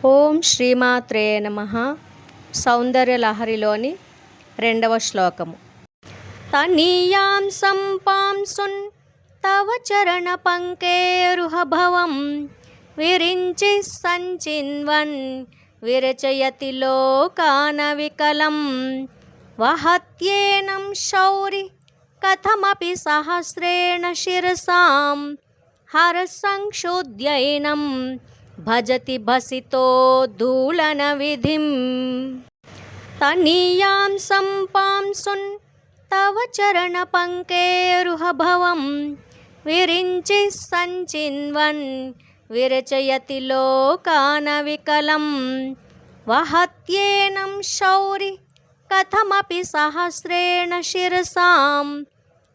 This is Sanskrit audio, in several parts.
ఓం శ్రీమాత్రే నమః. సౌందర్యలహరిలోని 2వ శ్లోకము. తనీయాం సంపాంసున్ తవ చరణ పంకేరుహభవం విరించి సంచిన్వన్ విరచయతి లోకాన వికలం వహత్యేనం శౌరి కథమపి సహస్రేణ శిరసాం హరసంక్షుద్యైనం భజతి భసితో దూలన విధిం. తనీయాం సంపాంసున్ తవ చరణ పంకేరుహభవం విరించి సంచిన్వన్ విరచయతి లోకాన వికలం వహత్యేనం శౌరి కథమపి సహస్రేణ శిరసాం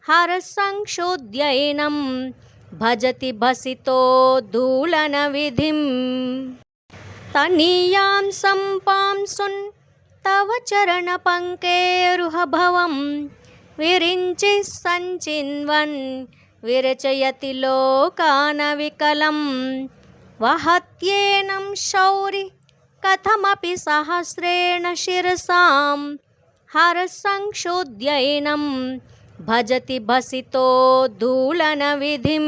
హరసంక్షుద్యైనం భజతి భసితో దూలన విధిం. తనీయాం సంపాంసున్ తవ చరణ పంకేరుహభవం విరించి సంచిన్వన్ విరచయతి లోకాన వికలం వహత్యేనం శౌరి కథమపి సహస్రేణ శిరసాం హరసంక్షుద్యైనం భజతి భసితో దూలన విధిం.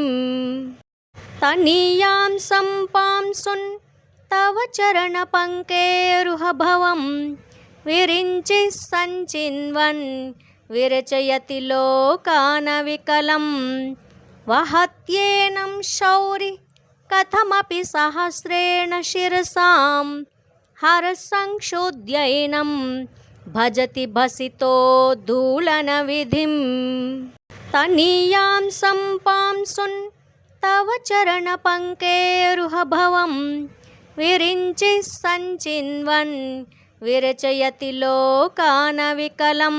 తనీయాం సంపాంసున్ తవ చరణ పంకేరుహభవం విరించి సంచిన్వన్ విరచయతి లోకాన వికలం వహత్యేనం శౌరి కథమపి సహస్రేణ శిరసాం హరసంక్షుద్యైనం భజతి భసితో దూలన విధిం. తనీయాం సంపాంసున్ తవ చరణ పంకేరుహభవం విరించి సంచిన్వన్ విరచయతి లోకాన వికలం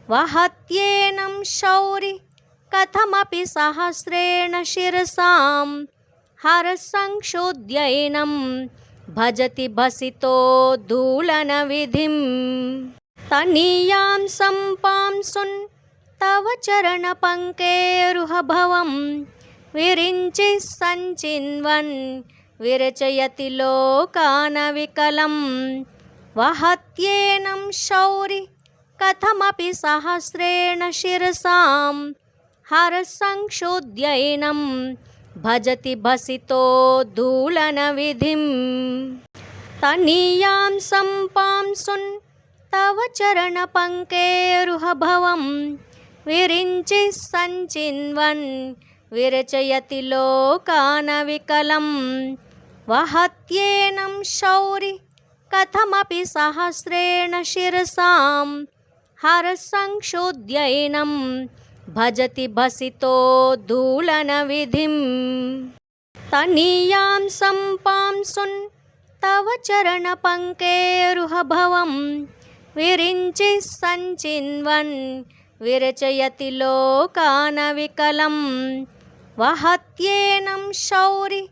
వహత్యేనం శౌరి కథమపి సహస్రేణ శిరసాం హరసంక్షుద్యైనం భజతి భసితో దూలన విధిం. తనీయాం సంపాంసున్ తవ చరణ పంకేరుహభవం విరించి సంచిన్వన్ విరచయతి లోకాన వికలం వహత్యేనం శౌరి కథమపి సహస్రేణ శిరసాం హరసంక్షుద్యైనం భజతి భసితో దూలన విధిం. తనీయాం సంపాంసున్ తవ చరణ పంకేరుహభవం విరించి సంచిన్వన్ విరచయతి లోకాన వికలం వహత్యేనం శౌరి కథమపి సహస్రేణ శిరసాం హరసంక్షుద్యైనం భజతి భసితో దూలన విధిం. తనీయాం సంపాంసున్ తవ చరణ పంకేరుహభవం విరించి సంచిన్వన్ విరచయతి లోకాన వికలం వహత్యేనం శౌరి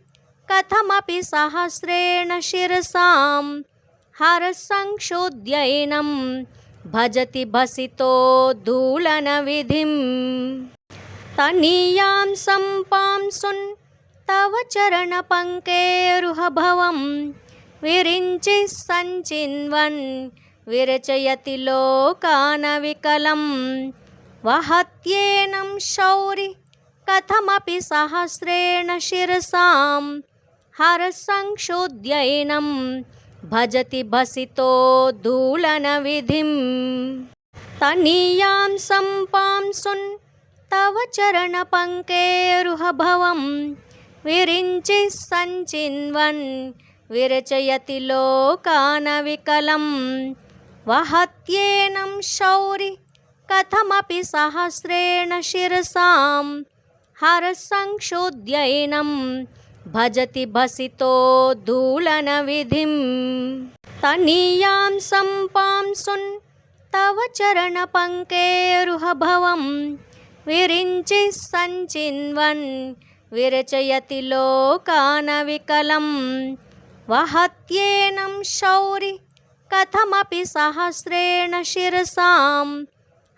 కథమపి సహస్రేణ శిరసాం హరసంక్షుద్యైనం భజతి భసితో దూలన విధిం. తనీయాం సంపాంసున్ తవ చరణ పంకేరుహభవం విరించి సంచిన్వన్ విరచయతి లోకాన వికలం వహత్యేనం శౌరి కథమపి సహస్రేణ శిరసాం హరసంక్షుద్యైనం భజతి భసితో దూలన విధిం. తనీయాం సంపాంసున్ తవ చరణ పంకేరుహభవం విరించి సంచిన్వన్ విరచయతి లోకాన వికలం వహత్యేనం శౌరి కథమపి సహస్రేణ శిరసాం హరసంక్షుద్యైనం భజతి భసితో దూలన విధిం. తనీయాం సంపాంసున్ తవ చరణ పంకేరుహభవం విరించి సంచిన్వన్ విరచయతి లోకాన వికలం వహత్యేనం శౌరి కథమపి సహస్రేణ శిరసాం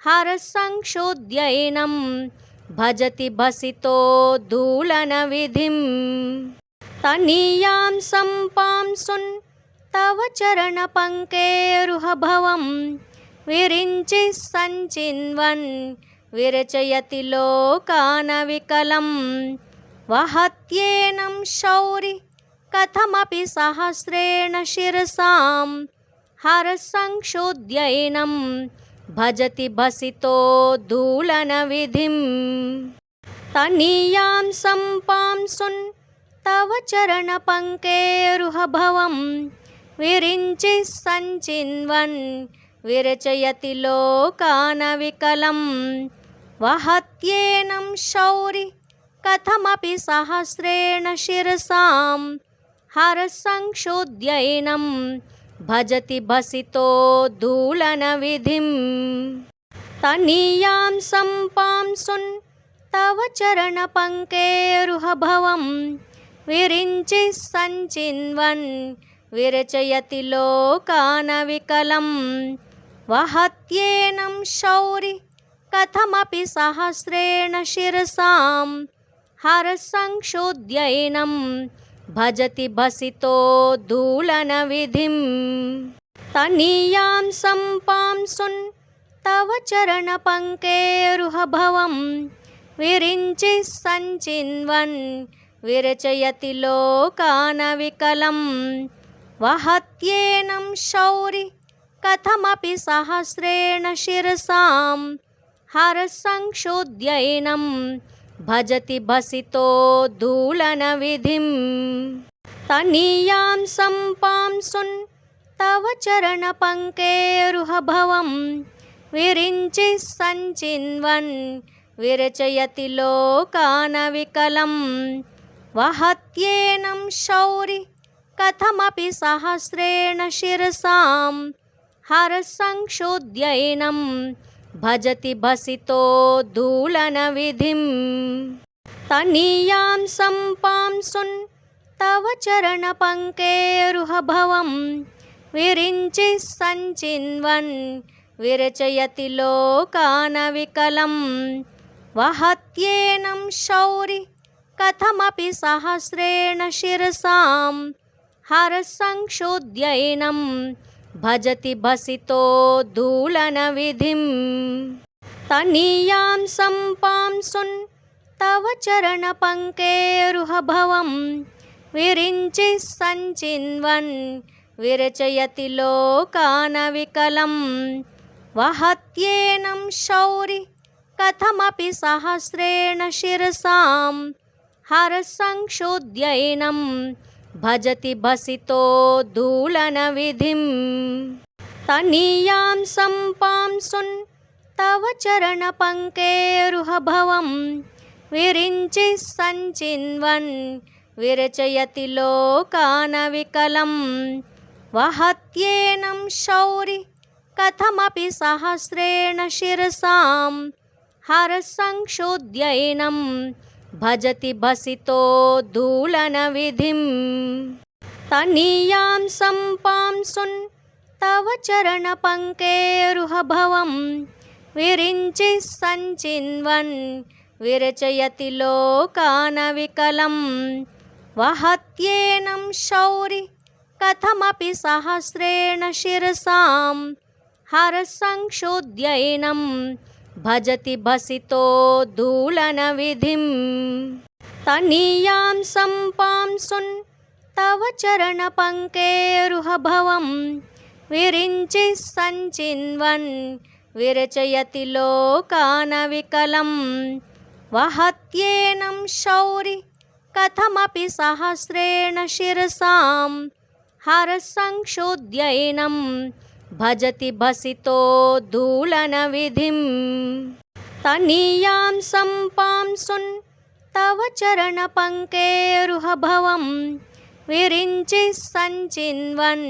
హరసంక్షుద్యైనం భజతి భసితో దూలన విధిం. तनीयां सम्पांसुन् तव चरणपङ्केरुहभवं विरिञ्चिः सञ्चिन्वन् विरचयति लोकानविकलं वहत्येनं शौरि कथमपि सहस्रेण शिरसां हरसंक्षोध्यैनं भजति भसितो धूलनविधिं तनीयां सम्पांसुन् तव चरणपङ्केरुहभवं विरिञ्चिः सञ्चिन्वन् विरचयति लोकानविकलं वहत्येनं शौरि कथमपि सहस्रेण शिरसां हरसंक्षोध्यैनं भजति भसितो धूलनविधिं तनीयां सम्पांसुन् तव चरणपङ्केरुहभवं विरिञ्चिः सञ्चिन्वन् विरचयति लोकानविकलं वहत्येनं शौरि कथमपि सहस्रेण शिरसां हरसंक्षोध्यैनं भजति भसितो धूलनविधिं तनीयां सम्पांसुन् तव चरणपङ्केरुहभवं विरिञ्चिः सञ्चिन्वन् विरचयति लोकानविकलं वहत्येनं शौरि कथमपि सहस्रेण शिरसां हरसंक्षोध्यैनं भजति भसितो धूलनविधिं तनीयां सम्पांसुन् तव चरणपङ्केरुहभवं विरिञ्चिः सञ्चिन्वन् विरचयति लोकानविकलं वहत्येनं शौरि कथमपि सहस्रेण शिरसां हरसंक्षोध्यैनं भजति भसितो धूलनविधिं तनीयां सम्पांसुन् तव चरणपङ्केरुहभवं विरिञ्चिः सञ्चिन्वन् विरचयति लोकानविकलं वहत्येनं शौरि कथमपि सहस्रेण शिरसां हरसंक्षोध्यैनं भजति भसितो धूलनविधिं तनीयां सम्पांसुन् तव चरणपङ्केरुहभवं विरिञ्चिः सञ्चिन्वन् विरचयति लोकानविकलं वहत्येनं शौरि कथमपि सहस्रेण शिरसां हरसंक्षोध्यैनं भजति भसितो धूलनविधिं तनीयां सम्पांसुन् तव चरणपङ्केरुहभवं विरिञ्चिः सञ्चिन्वन् विरचयति लोकानविकलं वहत्येनं शौरि कथमपि सहस्रेण शिरसां हरसंक्षोध्यैनं भजति भसितो धूलनविधिं तनीयां सम्पांसुन् तव चरणपङ्केरुहभवं विरिञ्चिः सञ्चिन्वन् विरचयति लोकानविकलं वहत्येनं शौरि कथमपि सहस्रेण शिरसां हरसंक्षोध्यैनं भजति भसितो धूलनविधिं तनीयां सम्पांसुन् तव चरणपङ्केरुहभवं विरिञ्चिः सञ्चिन्वन् विरचयति लोकानविकलं वहत्येनं शौरि कथमपि सहस्रेण शिरसां हरसंक्षोध्यैनं भजति भसितो धूलनविधिं तनीयां सम्पांसुन् तव चरणपङ्केरुहभवं विरिञ्चिः सञ्चिन्वन्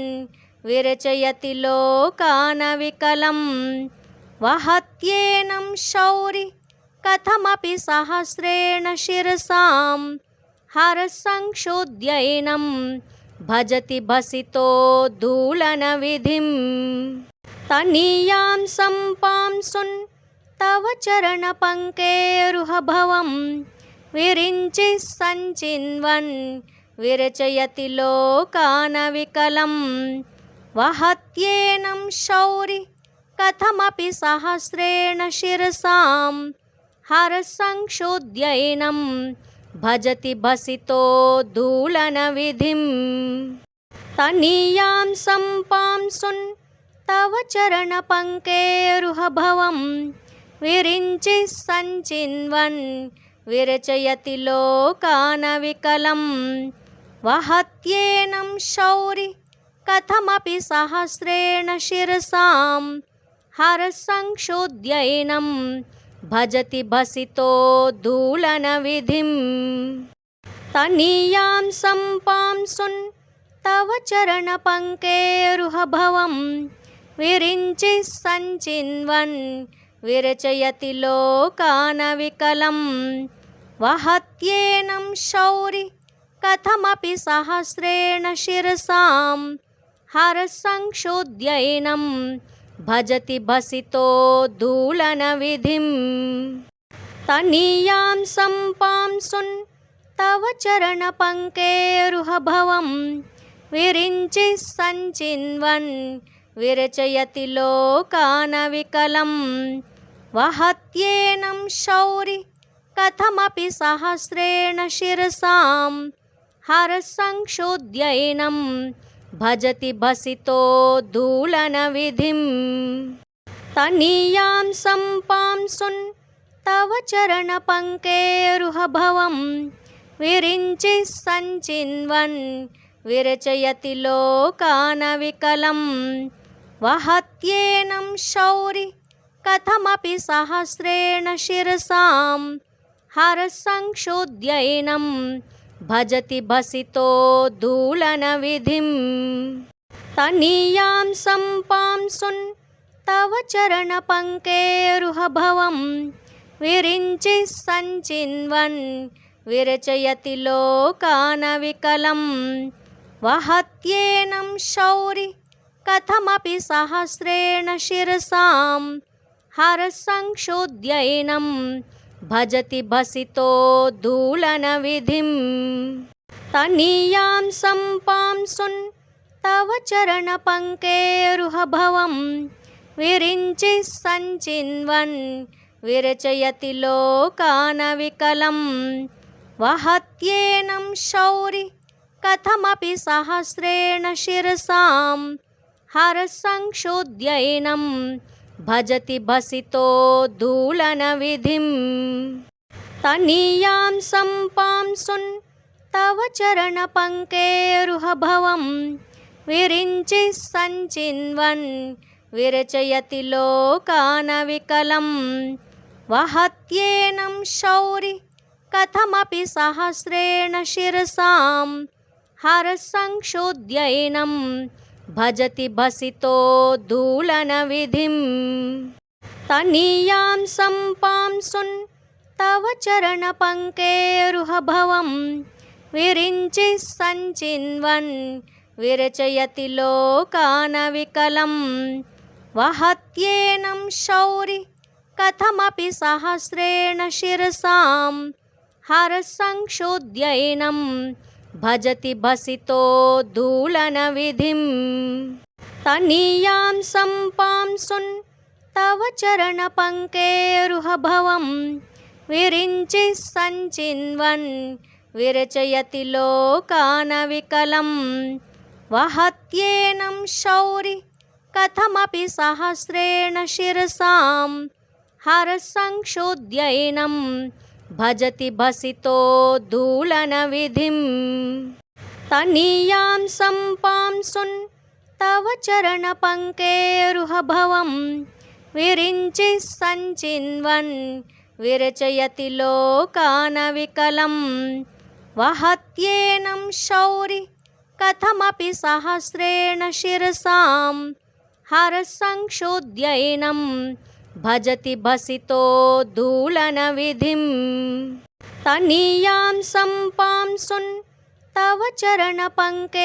विरचयति लोकानविकलं वहत्येनं शौरि कथमपि सहस्रेण शिरसां हरसंक्षोध्यैनं भजति भसितो धूलनविधिं तनीयां सम्पांसुन् तव चरणपङ्केरुहभवं विरिञ्चिः सञ्चिन्वन् विरचयति लोकानविकलं वहत्येनं शौरि कथमपि सहस्रेण शिरसां हरसंक्षुद्यैनं भजति भसितोद्धूलनविधिं तनीयां सम्पांसुन् तव चरणपङ्केरुहभवं विरिञ्चिः सञ्चिन्वन् विरचयति लोकानविकलं वहत्येनं शौरि कथमपि सहस्रेण शिरसां हरसंक्षुद्यैनं भजति भसितोद्धूलनविधिं तनीयां सम्पांसुन् तव चरणपङ्केरुहभवं विरिञ्चिः सञ्चिन्वन् विरचयति लोकानविकलं वहत्येनं शौरि कथमपि सहस्रेण शिरसां हरसंक्षुद्यैनं भजति भसितोद्धूलनविधिं तनीयां सम्पांसुन् तव चरणपङ्केरुहभवं विरिञ्चिः सञ्चिन्वन् विरचयति लोकानविकलं वहत्येनं शौरि कथमपि सहस्रेण शिरसां हरसंक्षुद्यैनं भजति भसितोद्धूलनविधिं तनीयां सम्पांसुन् तव चरणपङ्केरुहभवं विरिञ्चिः सञ्चिन्वन् विरचयति लोकानविकलं वहत्येनं शौरि कथमपि सहस्रेण शिरसां हरसंक्षुद्यैनं भजति भसितोद्धूलनविधिं तनीयां सम्पांसुन् तव चरणपङ्केरुहभवं विरिञ्चिः सञ्चिन्वन् विरचयति लोकानविकलं वहत्येनं शौरि कथमपि सहस्रेण शिरसां हरसंक्षुद्यैनं भजति भसितोद्धूलनविधिं तनीयां सम्पांसुन् तव चरणपङ्केरुहभवं विरिञ्चिः सञ्चिन्वन् विरचयति लोकानविकलं वहत्येनं शौरि कथमपि सहस्रेण शिरसां हरसंक्षुद्यैनं भजति भसितोद्धूलनविधिं तनीयां सम्पांसुन् तव चरणपङ्केरुहभवं विरिञ्चिः सञ्चिन्वन् विरचयति लोकानविकलं वहत्येनं शौरि कथमपि सहस्रेण शिरसां हरसंक्षुद्यैनं भजति भसितोद्धूलनविधिं तनीयां सम्पांसुन् तव चरणपङ्केरुहभवं विरिञ्चिः सञ्चिन्वन् विरचयति लोकानविकलं वहत्येनं शौरि कथमपि सहस्रेण शिरसां हरसंक्षुद्यैनं भजति भसितोद्धूलनविधिं तनीयां सम्पांसुन् तव चरणपङ्केरुहभवं विरिञ्चिः सञ्चिन्वन् विरचयति लोकानविकलं वहत्येनं शौरि कथमपि सहस्रेण शिरसां हरसंक्षुद्यैनं भजति भसितोद्धूलनविधिं तनीयां सम्पांसुन् तव चरणपङ्केरुहभवं विरिञ्चिः सञ्चिन्वन् विरचयति लोकानविकलं वहत्येनं शौरि कथमपि सहस्रेण शिरसां हरसंक्षुद्यैनं भजति भसितोद्धूलनविधिं तनीयां सम्पांसुन् तव चरणपङ्केरुहभवं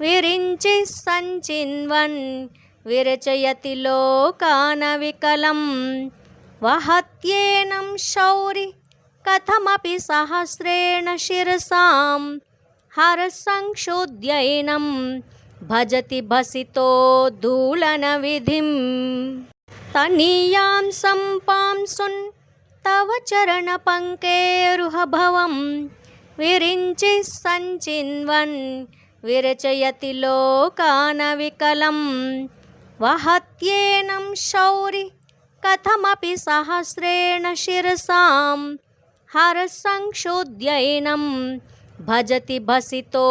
विरिञ्चिः सञ्चिन्वन् विरचयति लोकानविकलं वहत्येनं शौरि कथमपि सहस्रेण शिरसां हरसंक्षोध्यैनं भजति भसितो धूलनविधिं तनीयां सम्पांसुन् तव चरणपङ्केरुहभवं विरिञ्चिः सञ्चिन्वन् विरचयति लोकानविकलं वहत्येनं शौरि कथमपि सहस्रेण शिरसां हरसंक्षोध्यैनं भजति भसितो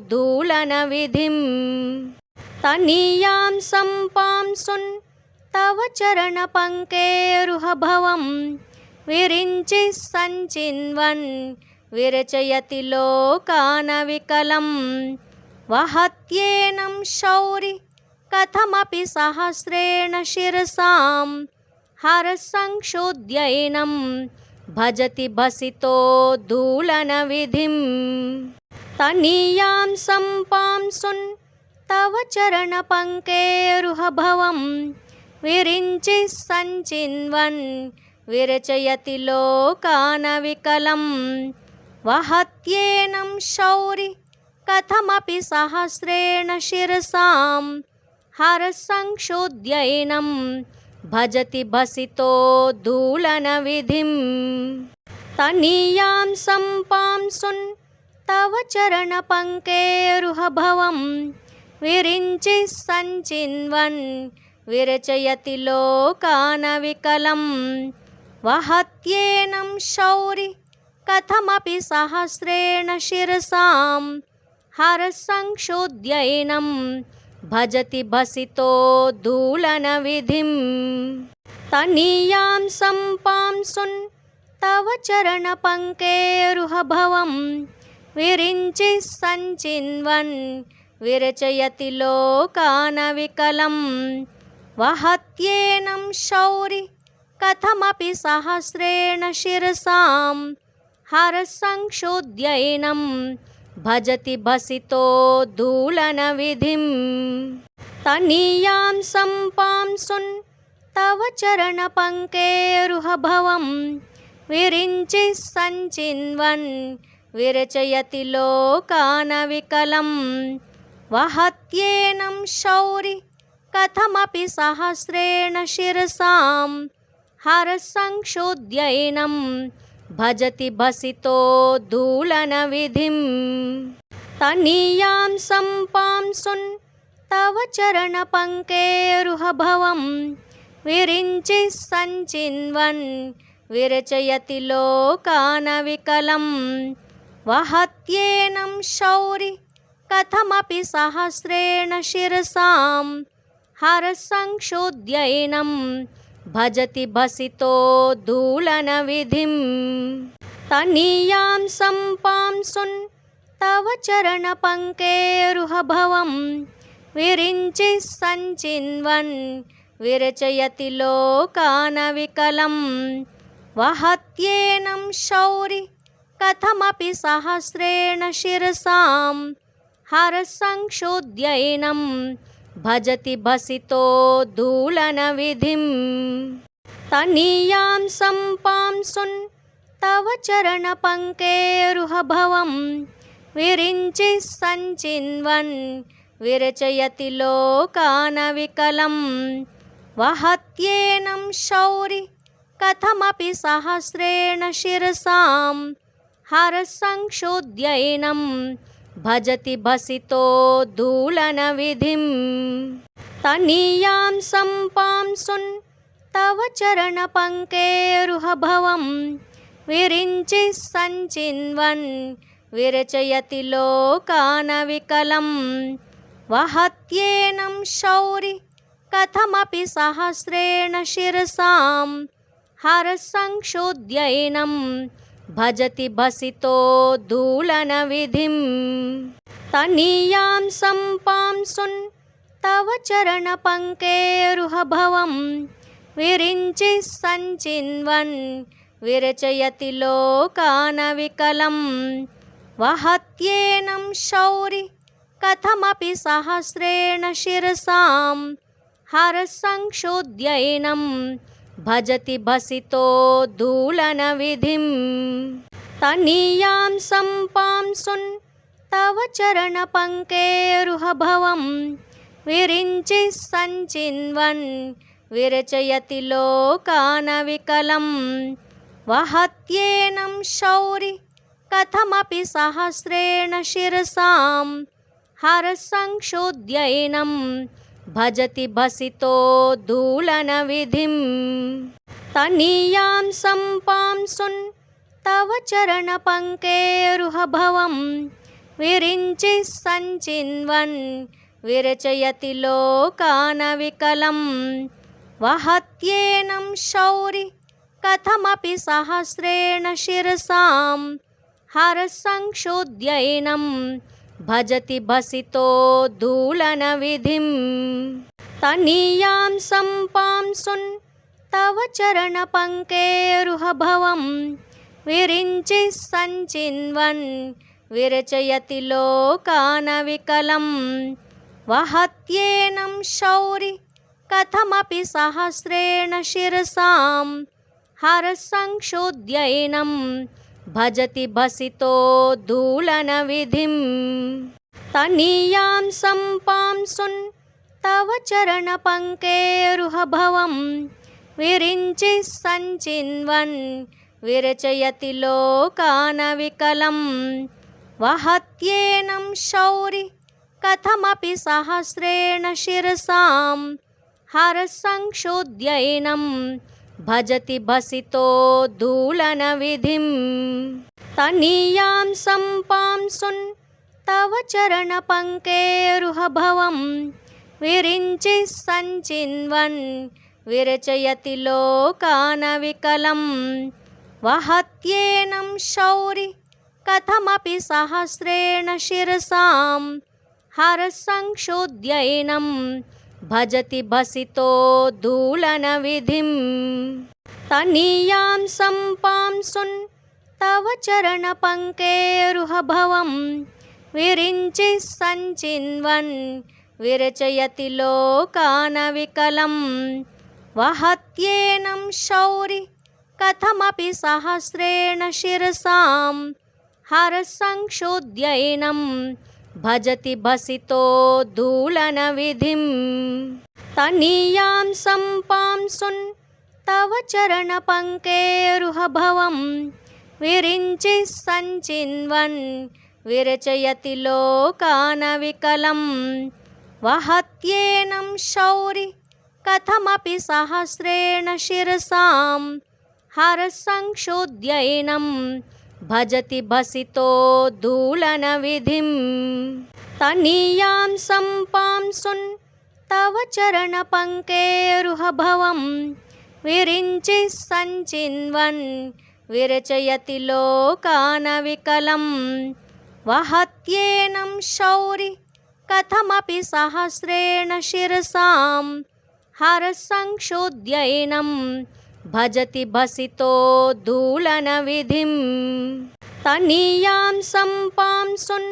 धूलनविधिं तनीयां सम्पांसुन् तव चरणपङ्केरुहभवं विरिञ्चिः सञ्चिन्वन् विरचयति लोकानविकलं वहत्येनं शौरि कथमपि सहस्रेण शिरसां हरसंक्षोध्यैनं भजति भसितो धूलनविधिं तनीयां सम्पांसुन् तव चरणपङ्केरुहभवं विरिञ्चिः सञ्चिन्वन् विरचयति लोकानविकलं वहत्येनं शौरि कथमपि सहस्रेण शिरसां हरसंक्षोध्यैनं भजति भसितो धूलनविधिं तनीयां सम्पांसुन् तव चरणपङ्केरुहभवं विरिञ्चिः सञ्चिन्वन् विरचयति लोकानविकलं वहत्येनं शौरि कथमपि सहस्रेण शिरसां हरसंक्षोध्यैनं भजति भसितो धूलनविधिं तनीयां सम्पांसुन् तव चरणपङ्केरुहभवं विरिञ्चिः सञ्चिन्वन् विरचयति लोकानविकलं वहत्येनं शौरि कथमपि सहस्रेण शिरसां हरसंक्षोध्यैनं भजति भसितो धूलनविधिं तनीयां सम्पांसुन् तव चरणपङ्केरुहभवं विरिञ्चिः सञ्चिन्वन् विरचयति लोकानविकलं वहत्येनं शौरि कथमपि सहस्रेण शिरसां हरसंक्षोध्यैनं भजति भसितो धूलनविधिं तनीयां सम्पांसुन् तव चरणपङ्केरुहभवं विरिञ्चिः सञ्चिन्वन् विरचयति लोकानविकलं वहत्येनं शौरि कथमपि सहस्रेण शिरसां हरसंक्षोध्यैनं भजति भसितो धूलनविधिं तनीयां सम्पांसुन् तव चरणपङ्केरुहभवं विरिञ्चिः सञ्चिन्वन् विरचयति लोकानविकलं वहत्येनं शौरि कथमपि सहस्रेण शिरसां हरसंक्षोध्यैनं भजति भसितो धूलनविधिं तनीयां सम्पांसुन् तव चरणपङ्केरुहभवं विरिञ्चिः सञ्चिन्वन् विरचयति लोकानविकलं वहत्येनं शौरि कथमपि सहस्रेण शिरसां हरसंक्षोध्यैनं भजति भसितो धूलनविधिं तनीयां सम्पांसुन् तव चरणपङ्केरुहभवं विरिञ्चिः सञ्चिन्वन् विरचयति लोकानविकलं वहत्येनं शौरि कथमपि सहस्रेण शिरसां हरसंक्षोध्यैनं भजति भसितो धूलनविधिं तनीयां सम्पांसुन् तव चरणपङ्केरुहभवं विरिञ्चिः सञ्चिन्वन् विरचयति लोकानविकलं वहत्येनं शौरि कथमपि सहस्रेण शिरसां हरसंक्षोध्यैनं भजति भसितो दूलनविधिं तनीयां सम्पांसुन् तव चरणपङ्केरुहभवं विरिञ्चिः सञ्चिन्वन् विरचयति लोकानविकलं वहत्येनं शौरि कथमपि सहस्रेण शिरसां हरसंक्षुद्यैनं भजति भसितो दूलनविधिं तनीयां सम्पांसुन् तव चरणपङ्केरुहभवं विरिञ्चिः सञ्चिन्वन् विरचयति लोकानविकलं वहत्येनं शौरि कथमपि सहस्रेण शिरसां हरसंक्षुद्यैनं भजति भसितो दूलनविधिं तनीयां सम्पांसुन् तव चरणपङ्केरुहभवं विरिञ्चिः सञ्चिन्वन् विरचयति लोकानविकलं वहत्येनं शौरि कथमपि सहस्रेण शिरसां हरसंक्षुद्यैनं भजति भसितो दूलनविधिं तनीयां सम्पांसुन् तव चरणपङ्केरुहभवं विरिञ्चिः सञ्चिन्वन् विरचयति लोकानविकलं वहत्येनं शौरि कथमपि सहस्रेण शिरसां हरसंक्षुद्यैनं भजति भसितो दूलनविधिं तनीयां सम्पांसुन् तव चरणपङ्केरुहभवं विरिञ्चिः सञ्चिन्वन् विरचयति लोकानविकलं वहत्येनं शौरि कथमपि सहस्रेण शिरसां हरसंक्षुद्यैनं भजति भसितो दूलनविधिं तनीयां सम्पांसुन् तव चरणपङ्केरुहभवं विरिञ्चिः सञ्चिन्वन् विरचयति लोकानविकलं वहत्येनं शौरि कथमपि सहस्रेण शिरसां हरसंक्षुद्यैनं भजति भसितो दूलनविधिं तनीयां सम्पांसुन् तव चरणपङ्केरुहभवं विरिञ्चिः सञ्चिन्वन् विरचयति लोकानविकलं वहत्येनं शौरि कथमपि सहस्रेण शिरसां हरसंक्षुद्यैनं भजति भसितो दूलनविधिं तनीयां सम्पांसुन् तव चरणपङ्केरुहभवं विरिञ्चिः सञ्चिन्वन् विरचयति लोकानविकलं वहत्येनं शौरि कथमपि सहस्रेण शिरसां हरसंक्षुद्यैनं भजति भसितो दूलनविधिं तनीयां सम्पांसुन्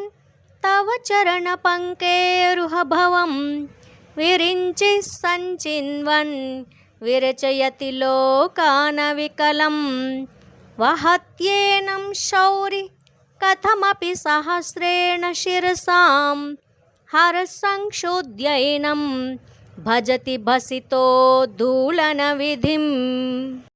तव चरणपङ्केरुहभवं विरिञ्चिः सञ्चिन्वन् विरचयति लोकानविकलं वहत्येनं शौरि कथमपि सहस्रेण शिरसां हरसंक्षुद्यैनं भजति भसितो दूलनविधिं।